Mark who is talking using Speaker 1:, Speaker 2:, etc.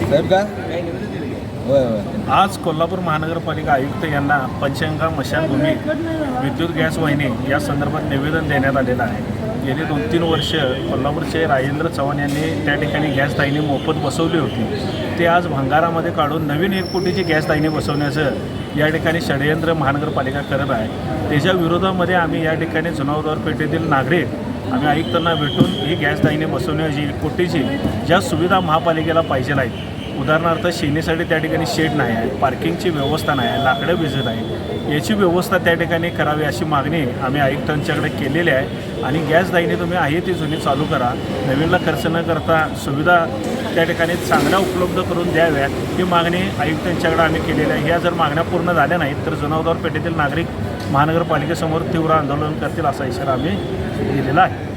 Speaker 1: साहेब का होय होय
Speaker 2: आज कोल्हापूर महानगरपालिका आयुक्त यांना पंचगंगा स्मशानभूमी विद्युत गॅस वाहिनी या संदर्भात निवेदन देण्यात आलेलं आहे. गेली 2-3 वर्ष कोल्हापूरचे राजेंद्र चव्हाण यांनी त्या ठिकाणी गॅस दाहिनी मोफत बसवली होती. ते आज भंगारामध्ये काढून नवीन 1 कोटीची गॅस दाहिनी बसवण्याचं या ठिकाणी षडयंत्र महानगरपालिका करत आहे. त्याच्या विरोधामध्ये आम्ही या ठिकाणी जुनावदर पेठेतील नागरिक आम्ही आयुक्तांना भेटून ही गॅस दाहिनी बसवण्याची 1 कोटीची ज्या सुविधा महापालिकेला पाहिजे आहेत, उदाहरणार्थ शेणीसाठी त्या ठिकाणी शेड नाही आहे, पार्किंगची व्यवस्था नाही आहे, लाकडं भिजत आहे, याची व्यवस्था त्या ठिकाणी करावी अशी मागणी आम्ही आयुक्तांच्याकडे केलेली आहे. आणि गॅस दाहिनी तुम्ही आहे ती जुनी चालू करा, नवीनला खर्च न करता सुविधा त्या ठिकाणी चांगल्या उपलब्ध करून द्याव्या ही मागणी आयुक्तांच्याकडे आम्ही केलेली आहे. ह्या जर मागण्या पूर्ण झाल्या नाहीत तर जुनावदर पेठेतील नागरिक महानगरपालिकेसमोर तीव्र आंदोलन करतील असा इशारा आम्ही दिलेला आहे.